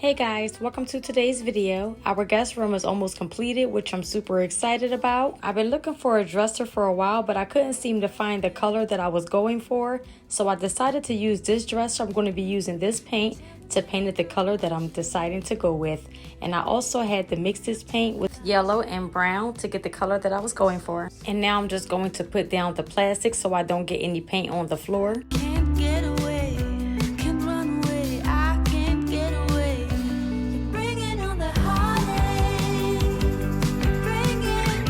Hey guys, welcome to today's video. Our guest room is almost completed, which I'm super excited about. I've been looking for a dresser for a while, but I couldn't seem to find the color that I was going for. So I decided to use this dresser. I'm going to be using this paint to paint it the color that I'm deciding to go with. And I also had to mix this paint with yellow and brown to get the color that I was going for. And now I'm just going to put down the plastic so I don't get any paint on the floor. Can't get away, can't run away, I can't get away. You're bringing on the heartache. You're bringing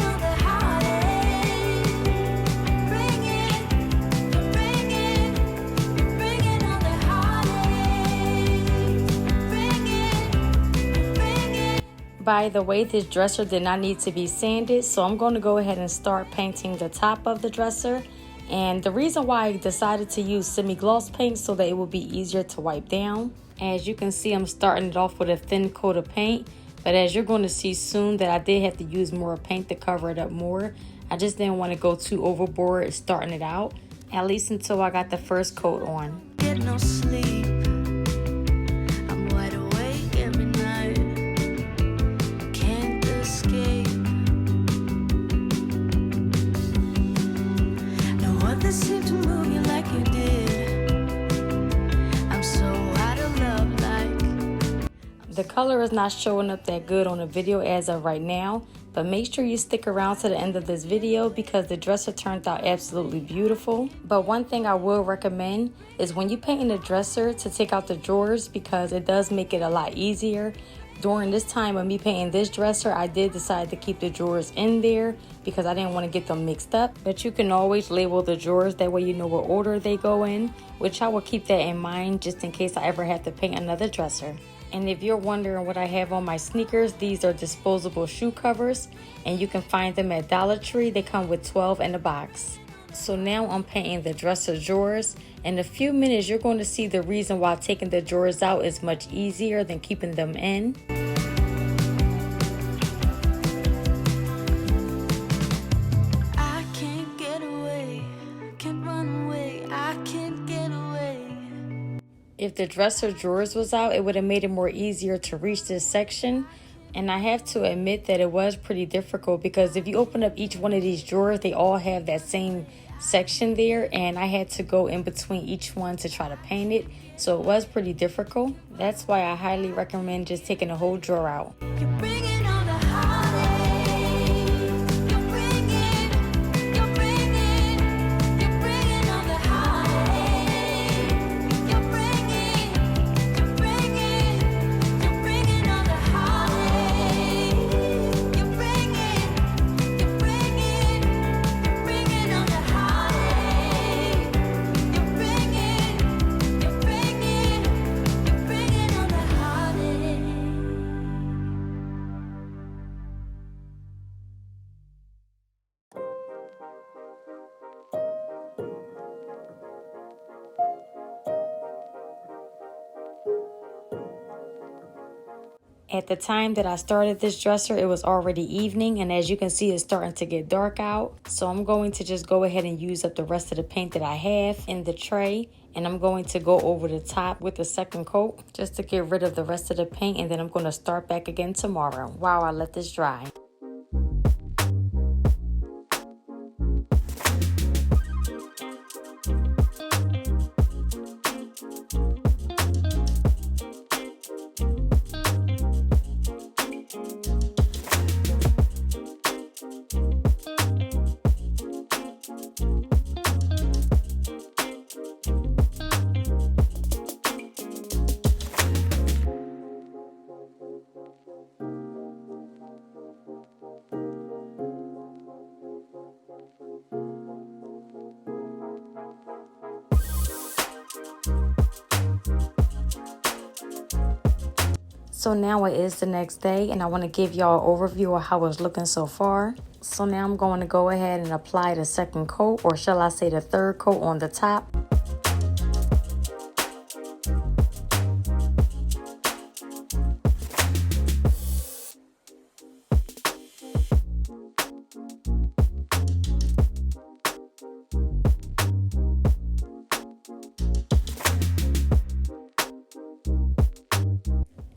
on the heartache. Bringing on the heartache. By the way, this dresser did not need to be sanded, so I'm going to go ahead and start painting the top of the dresser. And the reason why I decided to use semi-gloss paint so that it will be easier to wipe down. As you can see, I'm starting it off with a thin coat of paint, but as you're going to see soon that I did have to use more paint to cover it up more. I just didn't want to go too overboard starting it out, at least until I got the first coat on. Get no sleep. I'm wide awake every night. Can't escape. No other seemed to move you like you did. I'm so out of love like. The color is not showing up that good on the video as of right now, but make sure you stick around to the end of this video because the dresser turned out absolutely beautiful. But one thing I will recommend is when you paint in the dresser to take out the drawers, because it does make it a lot easier. During this time of me painting this dresser, I did decide to keep the drawers in there because I didn't want to get them mixed up. But you can always label the drawers, that way you know what order they go in, which I will keep that in mind just in case I ever have to paint another dresser. And if you're wondering what I have on my sneakers, these are disposable shoe covers, and you can find them at Dollar Tree. They come with 12 in a box. So now I'm painting the dresser drawers. In a few minutes, you're going to see the reason why taking the drawers out is much easier than keeping them in. I can't get away, can't run away, I can't get away. If the dresser drawers was out, it would have made it more easier to reach this section. And I have to admit that it was pretty difficult because if you open up each one of these drawers, they all have that same section there. And I had to go in between each one to try to paint it. So it was pretty difficult. That's why I highly recommend just taking the whole drawer out. You're bringing on the heartache. You're bringing on the heartache. You're bringing on the heartache. You're bringing on the heartache. You're bringing on the heartache. At the time that I started this dresser, it was already evening, and as you can see, it's starting to get dark out. So I'm going to just go ahead and use up the rest of the paint that I have in the tray, and I'm going to go over the top with the second coat just to get rid of the rest of the paint, and then I'm going to start back again tomorrow while I let this dry. So now it is the next day, and I want to give y'all an overview of how it's looking so far. So now I'm going to go ahead and apply the second coat, or shall I say the third coat on the top.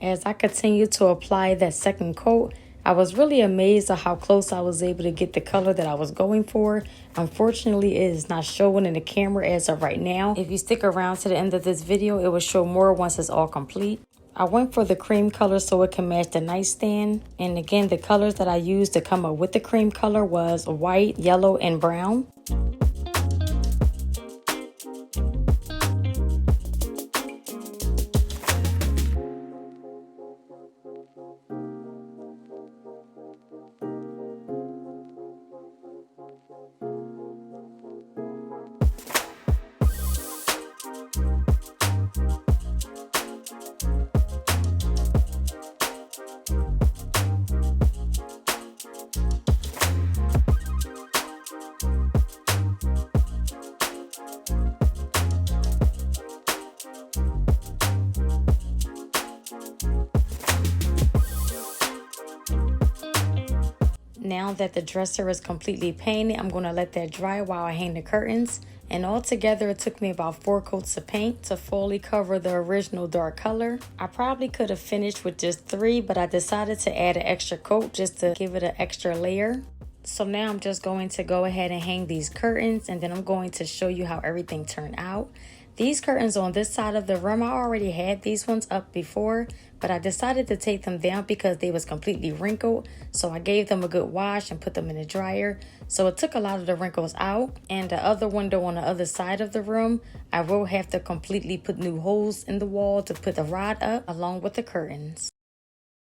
As I continued to apply that second coat, I was really amazed at how close I was able to get the color that I was going for. Unfortunately, it is not showing in the camera as of right now. If you stick around to the end of this video, it will show more once it's all complete. I went for the cream color so it can match the nightstand. And again, the colors that I used to come up with the cream color was white, yellow, and brown. Now that the dresser is completely painted, I'm going to let that dry while I hang the curtains. And altogether, it took me about 4 coats of paint to fully cover the original dark color. I probably could have finished with just 3, but I decided to add an extra coat just to give it an extra layer. So now I'm just going to go ahead and hang these curtains, and then I'm going to show you how everything turned out. These curtains on this side of the room, I already had these ones up before, but I decided to take them down because they was completely wrinkled. So I gave them a good wash and put them in the dryer. So it took a lot of the wrinkles out. And the other window on the other side of the room, I will have to completely put new holes in the wall to put the rod up along with the curtains.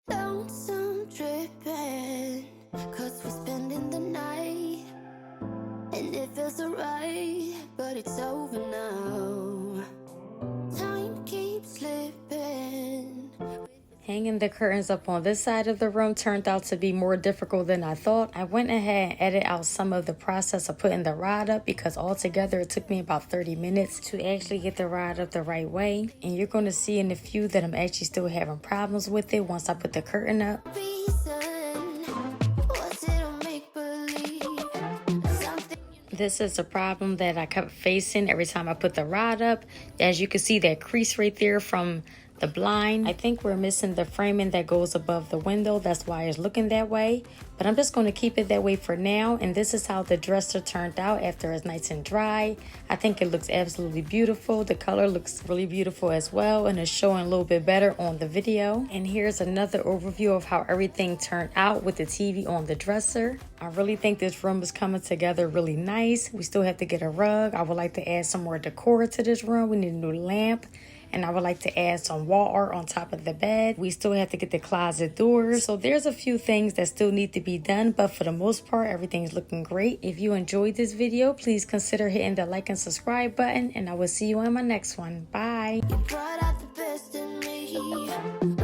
Lonesome dripping, 'cause we're spending the night, and it feels alright, but it's over now. Time keeps slipping. Hanging the curtains up on this side of the room turned out to be more difficult than I thought. I went ahead and edited out some of the process of putting the rod up because altogether it took me about 30 minutes to actually get the rod up the right way. And you're going to see in a few that I'm actually still having problems with it once I put the curtain up. This is a problem that I kept facing every time I put the rod up. As you can see, that crease right there from the blind. I think we're missing the framing that goes above the window. That's why it's looking that way. But I'm just going to keep it that way for now. And this is how the dresser turned out after it's nice and dry. I think it looks absolutely beautiful. The color looks really beautiful as well. And it's showing a little bit better on the video. And here's another overview of how everything turned out with the TV on the dresser. I really think this room is coming together really nice. We still have to get a rug. I would like to add some more decor to this room. We need a new lamp. And I would like to add some wall art on top of the bed. We still have to get the closet doors. So there's a few things that still need to be done. But for the most part, everything's looking great. If you enjoyed this video, please consider hitting the like and subscribe button. And I will see you on my next one. Bye. You brought out the best in me.